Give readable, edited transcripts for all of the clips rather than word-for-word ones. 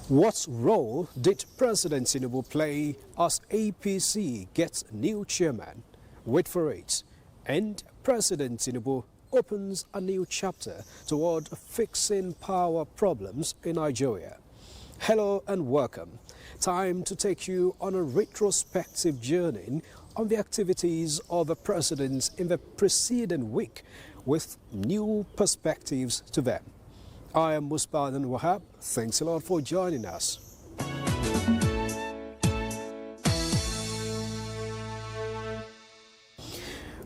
What role did President Tinubu play as APC gets new chairman? Wait for it. And President Tinubu opens a new chapter toward fixing power problems in Nigeria. Hello and welcome. Time to take you on a retrospective journey on the activities of the president in the preceding week with new perspectives to them. I am Musbadan Wahab. Thanks a lot for joining us.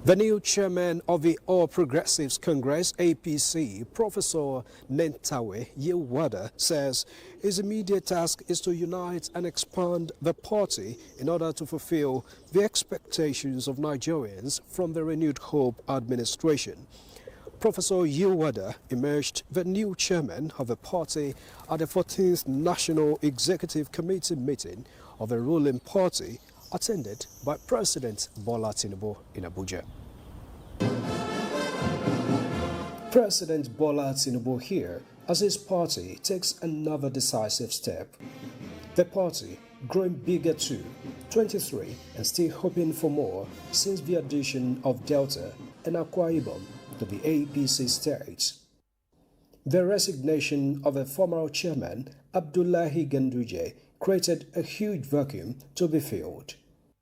The new chairman of the All Progressives Congress, APC, Professor Nentawe Yewada, says his immediate task is to unite and expand the party in order to fulfill the expectations of Nigerians from the renewed Hope administration. Professor Yewada emerged the new chairman of the party at the 14th National Executive Committee meeting of the ruling party, attended by President Bola Tinubu in Abuja. President Bola Tinubu here as his party takes another decisive step. The party growing bigger too, 23 and still hoping for more since the addition of Delta and Akwa Ibom to the APC states. The resignation of a former chairman, Abdullahi Ganduje, created a huge vacuum to be filled.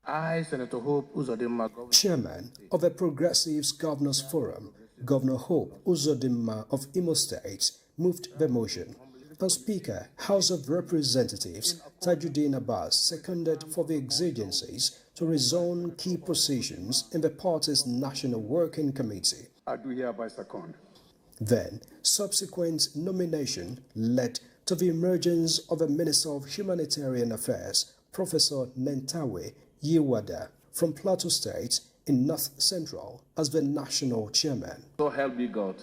I, Senator Hope Uzodinma, Chairman of the Progressives Governors Forum, Governor Hope Uzodinma of Imo State, moved the motion. And Speaker, House of Representatives Tajuddin Abbas seconded for the exigencies to rezone key positions in the party's National Working Committee. I do hereby second. Then, subsequent nomination led to the emergence of the Minister of Humanitarian Affairs, Professor Nentawe Yewada, from Plateau State in North Central as the national chairman. So help me God.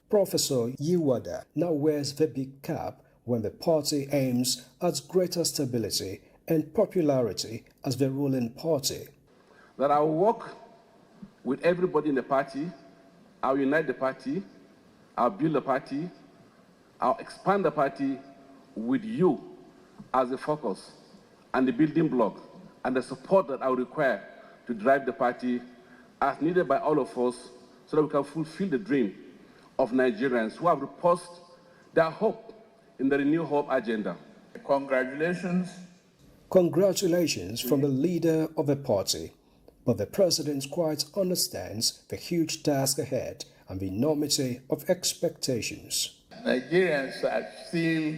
Professor Yewada now wears the big cap when the party aims at greater stability and popularity as the ruling party. That I will work with everybody in the party, I'll unite the party, I'll build the party, I'll expand the party with you as the focus and the building block and the support that I will require to drive the party as needed by all of us so that we can fulfill the dream of Nigerians who have reposed their hope in the Renew Hope agenda. Congratulations. Congratulations from the leader of the party. But the president quite understands the huge task ahead and the enormity of expectations. Nigerians are still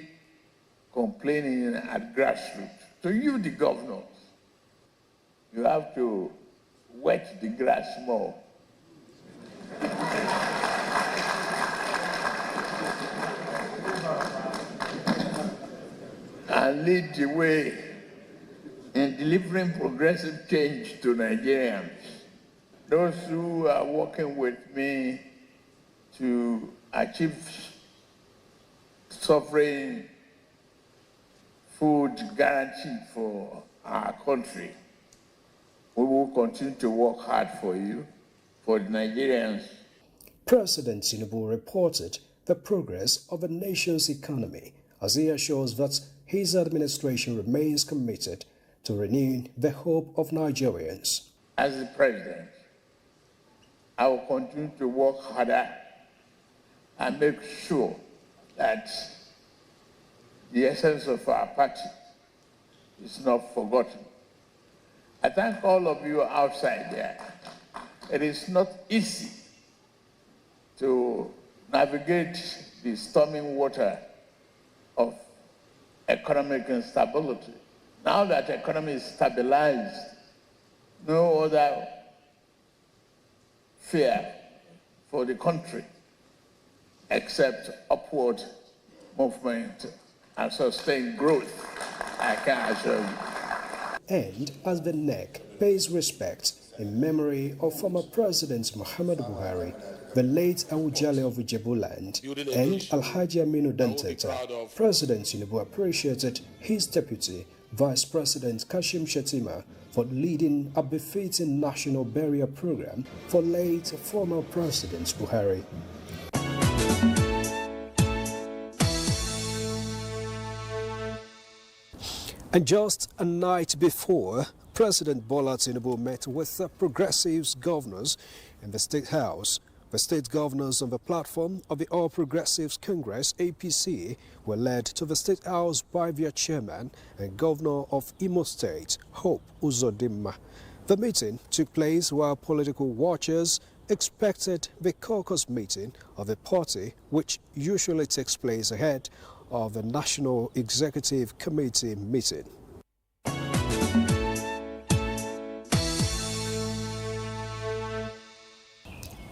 complaining at grassroots. To you, the governors, you have to wet the grass more. And lead the way in delivering progressive change to Nigerians. Those who are working with me to achieve sovereign food guarantee for our country, we will continue to work hard for you, for the Nigerians. President Tinubu reported the progress of the nation's economy as he assures that his administration remains committed to renewing the hope of Nigerians. As the president, I will continue to work harder and make sure that the essence of our party is not forgotten. I thank all of you outside there. It is not easy to navigate the storming water of economic instability. Now that the economy is stabilized, no other fear for the country except upward movement and sustained growth, I can assure you. And as the NEC pays respect in memory of former President Muhammadu Buhari, the late Awujale of Ijebuland, and Alhaji Aminu Dantata, President Tinubu appreciated his deputy, Vice President Kashim Shettima, for leading a befitting national burial program for late former President Buhari. And just a night before, President Bola Tinubu met with the Progressives governors in the State House. The state governors on the platform of the All Progressives Congress, APC, were led to the State House by their chairman and governor of Imo State, Hope Uzodimma. The meeting took place while political watchers expected the caucus meeting of the party, which usually takes place ahead of the National Executive Committee meeting.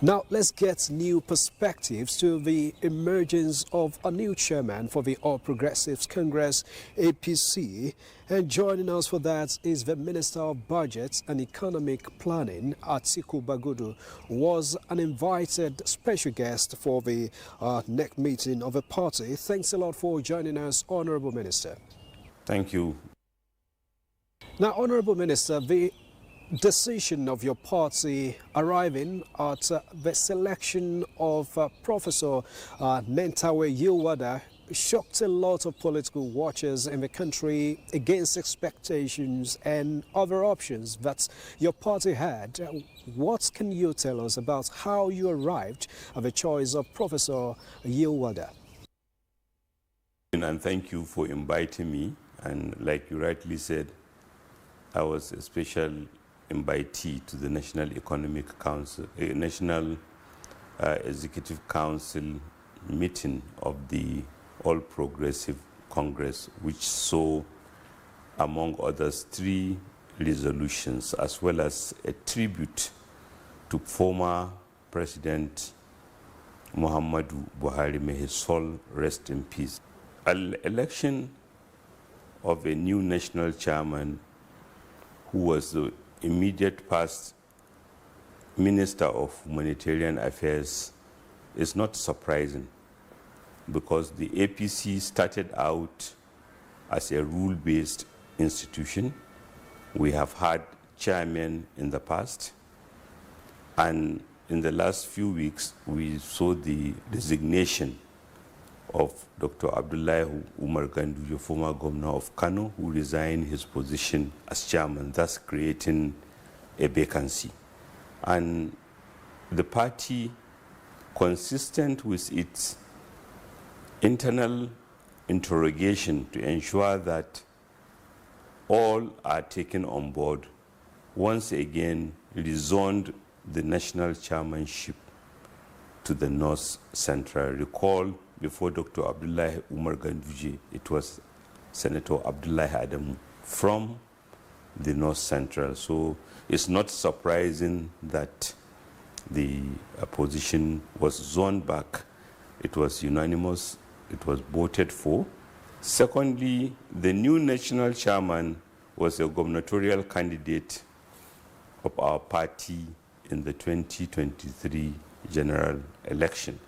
Now, let's get new perspectives to the emergence of a new chairman for the All Progressives Congress, APC. And joining us for that is the Minister of Budget and Economic Planning, Atiku Bagudu, who was an invited special guest for the NEC meeting of the party. Thanks a lot for joining us, Honorable Minister. Thank you. Now, Honorable Minister, the decision of your party arriving at the selection of Professor Nentawe Yilwada shocked a lot of political watchers in the country against expectations and other options that your party had. What can you tell us about how you arrived at the choice of Professor Yilwada? And thank you for inviting me. And like you rightly said, I was a special invitee to the National Economic Council, National Executive Council meeting of the All Progressive Congress, which saw, among others, 3 resolutions, as well as a tribute to former President Muhammadu Buhari. May his soul rest in peace. An election of a new national chairman, who was the immediate past Minister of Humanitarian Affairs, is not surprising, because the APC started out as a rule-based institution. We have had chairmen in the past, and in the last few weeks we saw the resignation of Dr. Abdullahi Umar Ganduje, former governor of Kano, who resigned his position as chairman, thus creating a vacancy. And the party, consistent with its internal interrogation to ensure that all are taken on board, once again rezoned the national chairmanship to the North Central. Recall, before Dr. Abdullahi Umar Ganduje, it was Senator Abdullahi Adamu from the North Central. So it's not surprising that the position was zoned back. It was unanimous. It was voted for. Secondly, the new national chairman was a gubernatorial candidate of our party in the 2023 general election.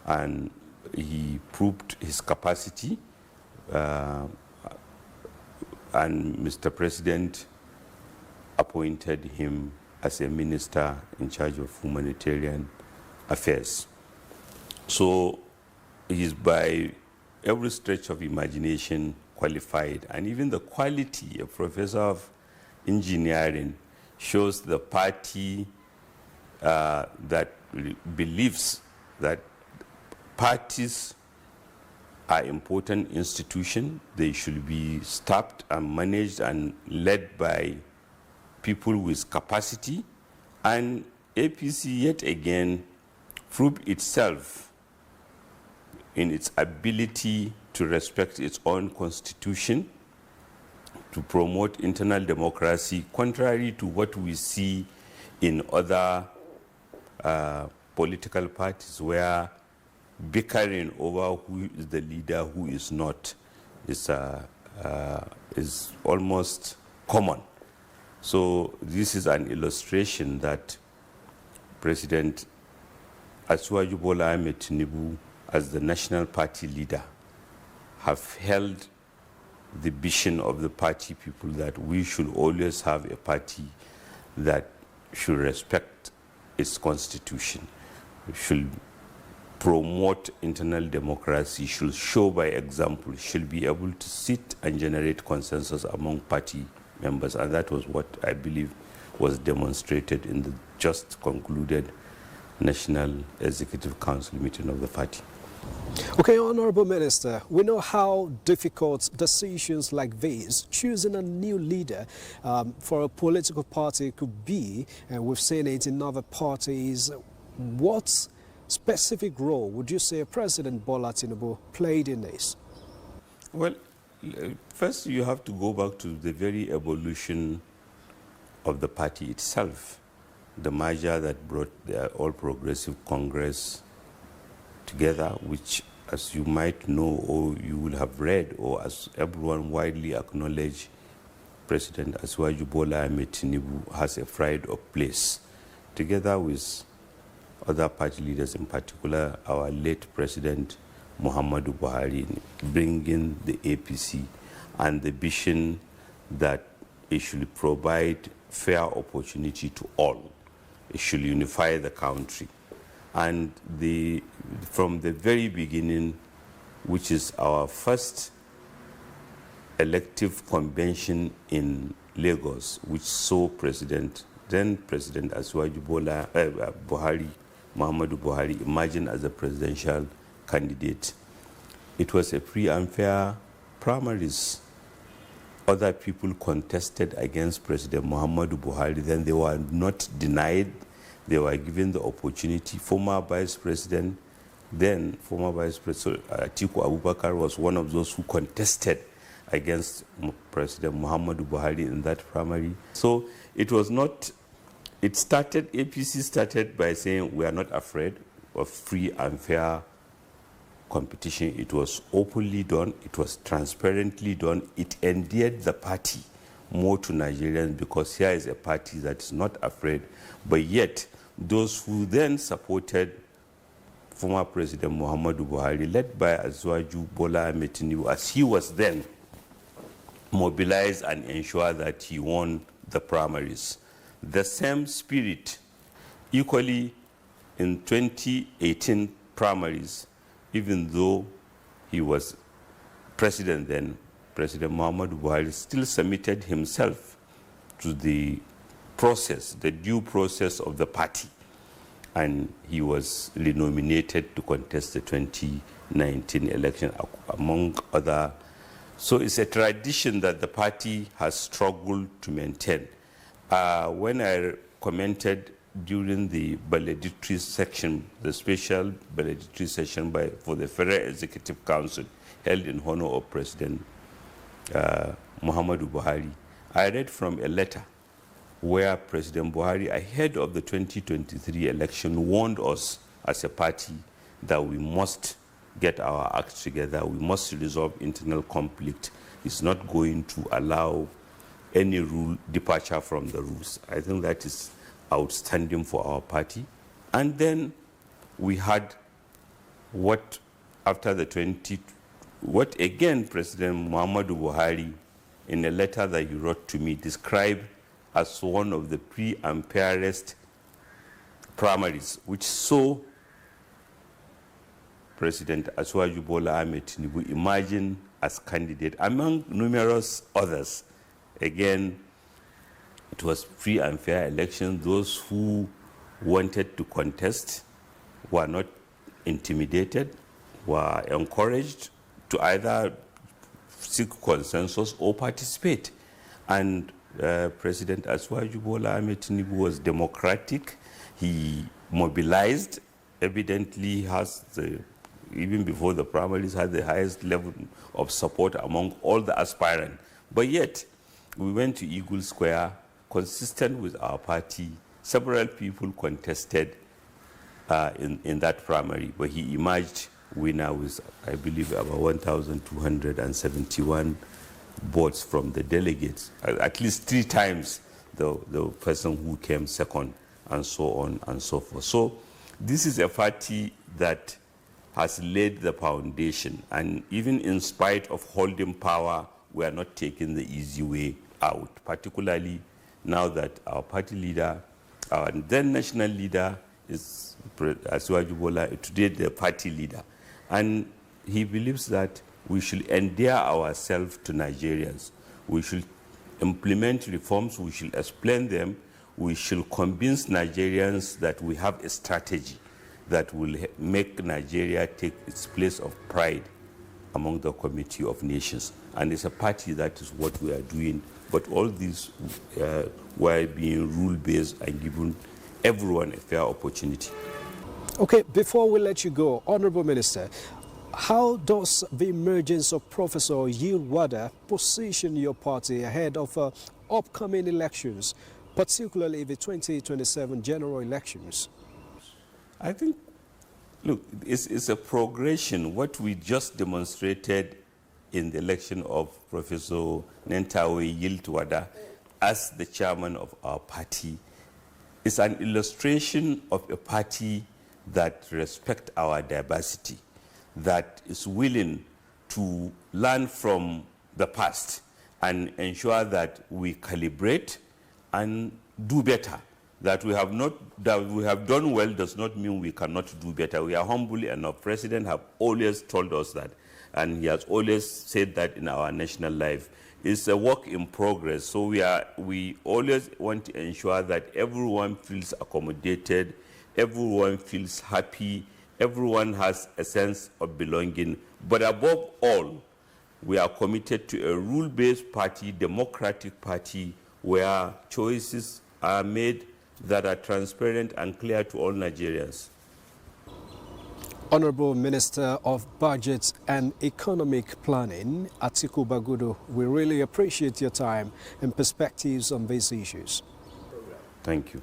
And he proved his capacity, and Mr. President appointed him as a minister in charge of humanitarian affairs. So he's, by every stretch of imagination, qualified, and even the quality, a professor of engineering, shows the party that believes that parties are important institutions. They should be staffed and managed and led by people with capacity. And APC yet again proved itself in its ability to respect its own constitution, to promote internal democracy, contrary to what we see in other political parties, where bickering over who is the leader, who is not, is almost common. So this is an illustration that President Asiwaju Bola Ahmed Tinubu, as the national party leader, have held the vision of the party people that we should always have a party that should respect its constitution, should promote internal democracy should show by example, should be able to sit and generate consensus among party members. And that was what I believe was demonstrated in the just concluded National Executive Council meeting of the party. Okay, Honorable Minister, we know how difficult decisions like this, choosing a new leader for a political party could be, and we've seen it in other parties. What specific role would you say President Bola Tinubu played in this? Well, first you have to go back to the very evolution of the party itself, the merger that brought the All Progressive Congress together, which, as you might know or you will have read, or as everyone widely acknowledged, President Asiwaju Bola Ahmed Tinubu has a pride of place, together with other party leaders, in particular our late President Muhammadu Buhari, bringing the APC and the vision that it should provide fair opportunity to all. It should unify the country. And from the very beginning, which is our first elective convention in Lagos, which saw then President Asiwaju Muhammadu Buhari emerging as a presidential candidate. It was a free and fair primaries. Other people contested against President Muhammadu Buhari, then they were not denied. They were given the opportunity. Former Vice President Atiku Abubakar was one of those who contested against President Muhammadu Buhari in that primary. So it was not, APC started by saying we are not afraid of free and fair competition. It was openly done, it was transparently done. It endeared the party more to Nigerians, because here is a party that is not afraid, but yet those who then supported former President Muhammadu Buhari, led by Asiwaju Bola Ahmed Tinubu, as he was then, mobilized and ensure that he won the primaries. The same spirit, equally in 2018 primaries, even though he was president then, President Muhammadu Buhari still submitted himself to the process, the due process of the party, and he was renominated to contest the 2019 election, among other. So it's a tradition that the party has struggled to maintain. When I commented during the valedictory section, the special valedictory session for the Federal Executive Council held in honor of President Muhammadu Buhari, I read from a letter where President Buhari, ahead of the 2023 election, warned us as a party that we must get our acts together, we must resolve internal conflict. It's not going to allow any rule departure from the rules. I think that is outstanding for our party. And then we had what again President Muhammadu Buhari, in a letter that he wrote to me, described as one of the free and fairest primaries, which saw President Asiwaju Bola Ahmed Tinubu emerging as candidate among numerous others. Again, it was free and fair election. Those who wanted to contest were not intimidated, were encouraged to either seek consensus or participate. And President Asiwaju Bola Ahmed Tinubu was democratic. He mobilized, evidently has even before the primaries, had the highest level of support among all the aspirants. But yet, we went to Eagle Square, consistent with our party. Several people contested in that primary, but he emerged winner with, I believe, about 1,271 votes from the delegates, at least 3 times the person who came second, and so on and so forth. So this is a party that has laid the foundation, and even in spite of holding power, we are not taking the easy way out, particularly now that our party leader, our then national leader, is Asiwaju Bola, today the party leader. And he believes that we should endear ourselves to Nigerians. We should implement reforms, we should explain them, we should convince Nigerians that we have a strategy that will make Nigeria take its place of pride among the Committee of Nations. And it's a party that is what we are doing. But all these were being rule-based and giving everyone a fair opportunity. Okay, before we let you go, Honorable Minister, how does the emergence of Professor Yilwada position your party ahead of upcoming elections, particularly the 2027 general elections? I think, look, it's a progression. What we just demonstrated in the election of Professor Nentawe Yilwada as the chairman of our party is an illustration of a party that respects our diversity, that is willing to learn from the past and ensure that we calibrate and do better. That we have done well does not mean we cannot do better. We are humble, and our president have always told us that, and he has always said that in our national life. It's a work in progress. So we always want to ensure that everyone feels accommodated, everyone feels happy, everyone has a sense of belonging. But above all, we are committed to a rule-based party, democratic party, where choices are made that are transparent and clear to all Nigerians. Honorable Minister of Budget and Economic Planning, Atiku Bagudu, we really appreciate your time and perspectives on these issues. Thank you.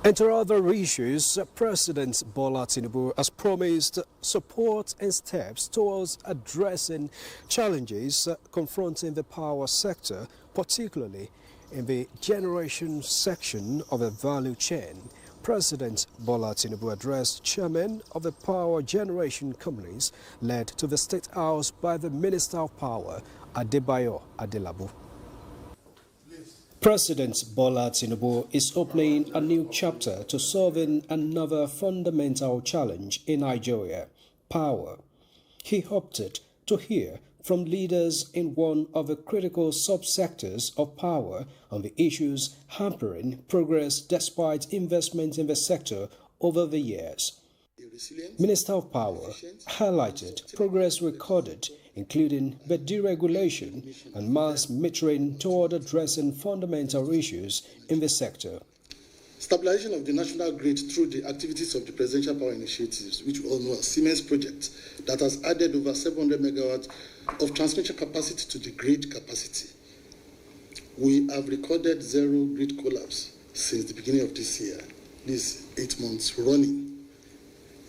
And to other issues, President Bola Tinubu has promised support and steps towards addressing challenges confronting the power sector, particularly in the generation section of the value chain. President Bola Tinubu addressed chairmen of the power generation companies led to the State House by the Minister of Power, Adebayo Adelabu. President Bola Tinubu is opening a new chapter to solving another fundamental challenge in Nigeria, power. He opted to hear from leaders in one of the critical subsectors of power on the issues hampering progress despite investment in the sector over the years. Minister of Power highlighted progress recorded, including the deregulation and mass metering toward addressing fundamental issues in the sector. Stabilization of the national grid through the activities of the Presidential Power Initiatives, which we all know as Siemens project, that has added over 700 megawatts of transmission capacity to the grid capacity. We have recorded zero grid collapse since the beginning of this year, these 8 months running.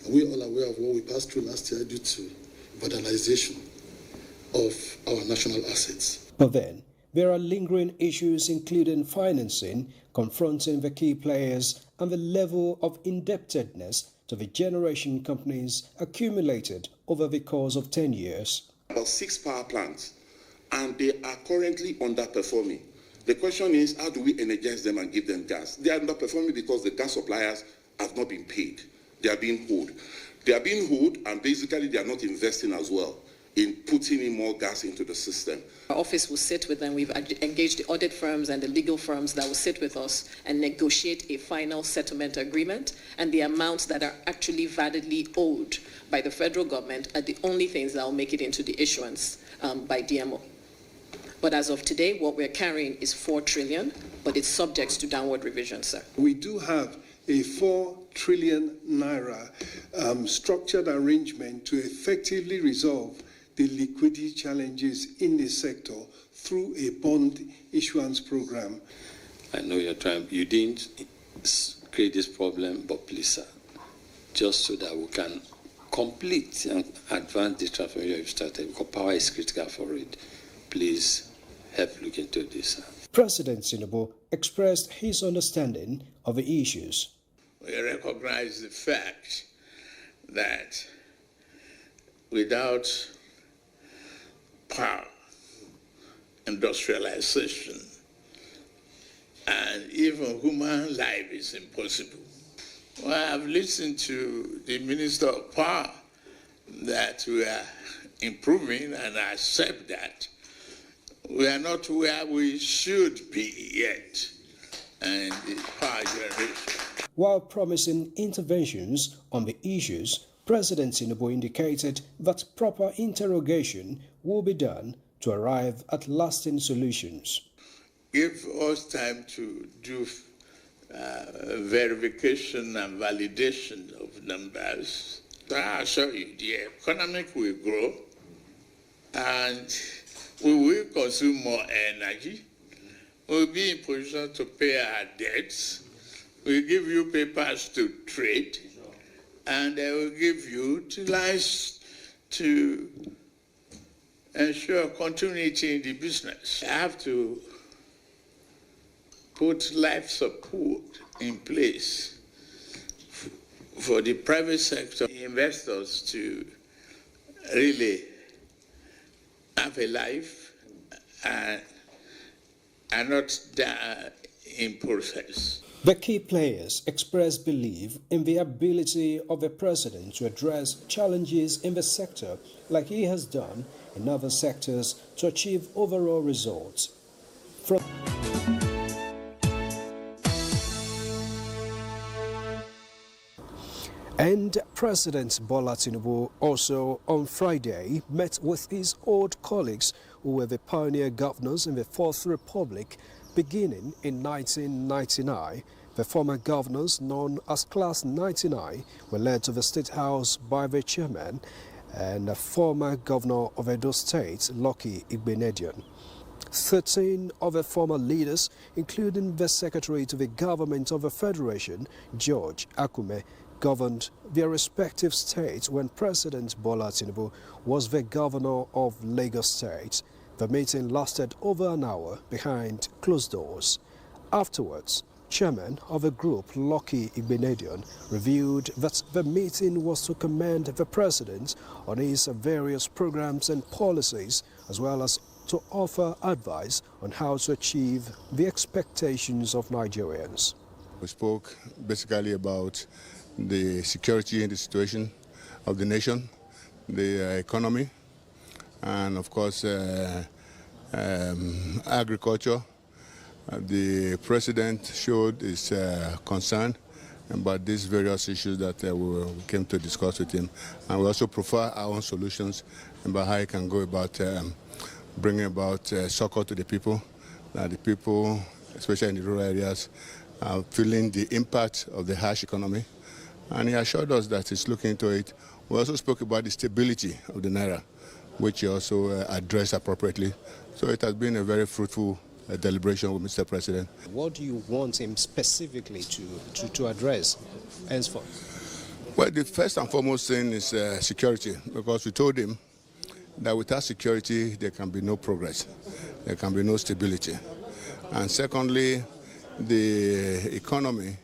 We are all aware of what we passed through last year due to vandalization of our national assets. But then, there are lingering issues including financing, confronting the key players, and the level of indebtedness to the generation companies accumulated over the course of 10 years. About 6 power plants, and they are currently underperforming. The question is, how do we energize them and give them gas? They are underperforming because the gas suppliers have not been paid. They are being owed. They are being owed, and basically they are not investing as well in putting in more gas into the system. Our office will sit with them. We've engaged the audit firms and the legal firms that will sit with us and negotiate a final settlement agreement, and the amounts that are actually validly owed by the federal government are the only things that will make it into the issuance by DMO. But as of today, what we're carrying is 4 trillion, but it's subject to downward revision, sir. We do have a 4 trillion naira structured arrangement to effectively resolve the liquidity challenges in the sector through a bond issuance program. I know you're trying, you didn't create this problem, but please, sir, just so that we can complete and advance the transformation you've started, because power is critical for it. Please help look into this, sir. President Tinubu expressed his understanding of the issues. We recognize the fact that without power industrialization, and even human life is impossible. Well, I've listened to the Minister of Power that we are improving, and I accept that. We are not where we should be yet, and the power generation. While promising interventions on the issues, President Tinubu indicated that proper interrogation will be done to arrive at lasting solutions. Give us time to do verification and validation of numbers. I assure you, the economy will grow and we will consume more energy. We'll be in position to pay our debts. We'll give you papers to trade, and they will give you utilize to ensure continuity in the business. I have to put life support in place for the private sector investors to really have a life and not die in process. The key players expressed belief in the ability of the president to address challenges in the sector like he has done in other sectors to achieve overall results. And President Bola Tinubu also on Friday met with his old colleagues who were the pioneer governors in the Fourth Republic beginning in 1999. The former governors, known as Class 99, were led to the State House by the chairman and a former governor of Edo State, Lucky Igbenedion. 13 of the former leaders, including the Secretary to the Government of the Federation, George Akume, governed their respective states when President Bola Tinubu was the governor of Lagos State. The meeting lasted over an hour behind closed doors. Afterwards, Chairman of the group, Lucky Igbenedion, revealed that the meeting was to commend the President on his various programs and policies, as well as to offer advice on how to achieve the expectations of Nigerians. We spoke basically about the security and the situation of the nation, the economy, and of course agriculture. The President showed his concern about these various issues that we came to discuss with him, and we also provide our own solutions about how he can go about bringing about succor to the people, the people, especially in the rural areas, feeling the impact of the harsh economy. And he assured us that he's looking into it. We also spoke about the stability of the Naira, which he also addressed appropriately. So it has been a very fruitful deliberation with Mr. President. What do you want him specifically to address henceforth? Well, the first and foremost thing is security, because we told him that without security there can be no progress, there can be no stability. And secondly, the economy,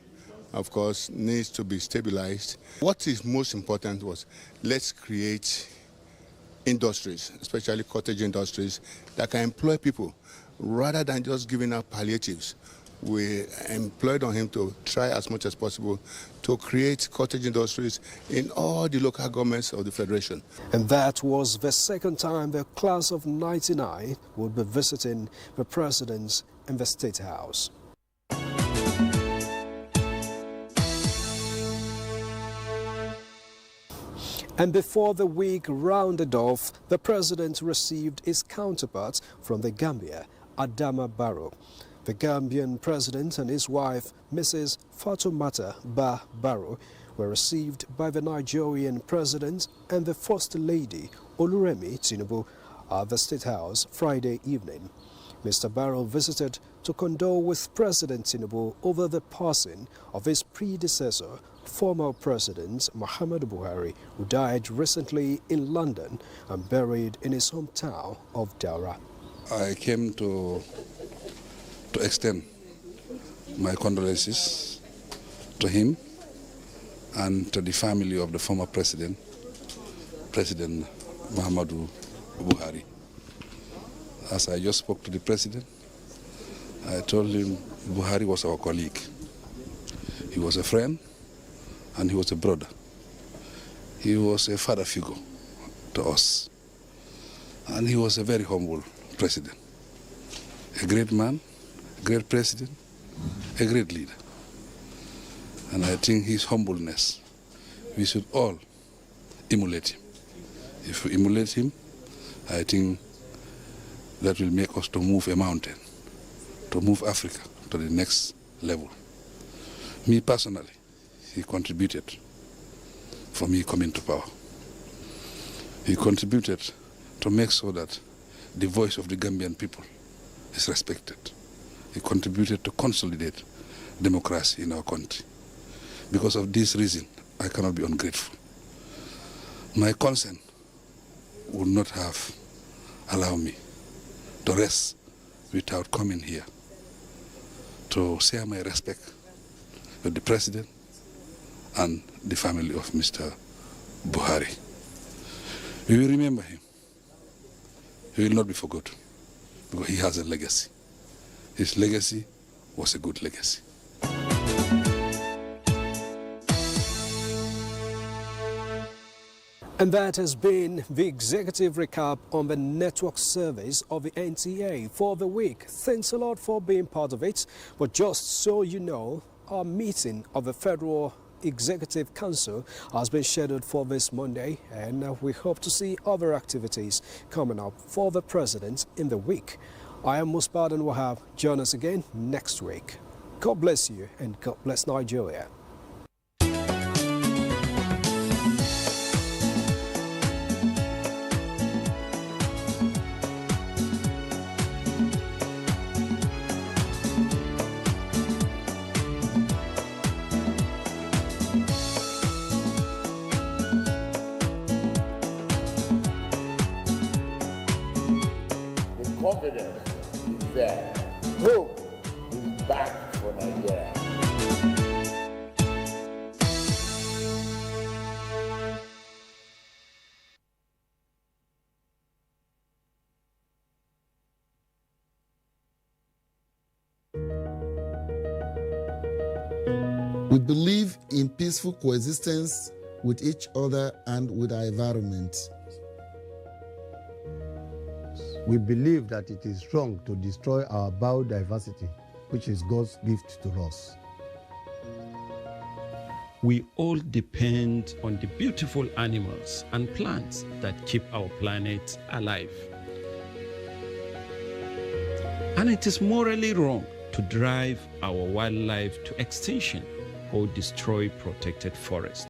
of course, needs to be stabilized. What is most important was, let's create industries, especially cottage industries, that can employ people rather than just giving out palliatives. We employed on him to try as much as possible to create cottage industries in all the local governments of the Federation. And that was the second time the class of 99 would be visiting the President in the State House. And before the week rounded off, the President received his counterpart from the Gambia, Adama Barrow. The Gambian President and his wife, Mrs. Fatoumata Bah Barrow, were received by the Nigerian President and the First Lady, Oluremi Tinubu, at the State House Friday evening. Mr. Barrow visited to condole with President Tinubu over the passing of his predecessor, former President Muhammadu Buhari, who died recently in London and buried in his hometown of Daura. I came to extend my condolences to him and to the family of the former President Muhammadu Buhari. As I just spoke to the president, I told him Buhari was our colleague. He was a friend and he was a brother. He was a father figure to us. And he was a very humble president. A great man, a great president, a great leader. And I think his humbleness, we should all emulate him. If we emulate him, I think that will make us to move a mountain, to move Africa to the next level. Me personally, he contributed for me coming to power. He contributed to make sure that the voice of the Gambian people is respected. He contributed to consolidate democracy in our country. Because of this reason, I cannot be ungrateful. My consent would not have allowed me to rest without coming here to share my respect with the president and the family of Mr. Buhari. We will remember him. He will not be forgotten because he has a legacy. His legacy was a good legacy. And that has been the executive recap on the network service of the NTA for the week. Thanks a lot for being part of it. But just so you know, our meeting of the Federal Executive Council has been scheduled for this Monday, and we hope to see other activities coming up for the President in the week. I am Musbad and Wahab. Join us again next week. God bless you and God bless Nigeria. Confidence is there. Hope is back for Nigeria. We believe in peaceful coexistence with each other and with our environment. We believe that it is wrong to destroy our biodiversity, which is God's gift to us. We all depend on the beautiful animals and plants that keep our planet alive. And it is morally wrong to drive our wildlife to extinction or destroy protected forests.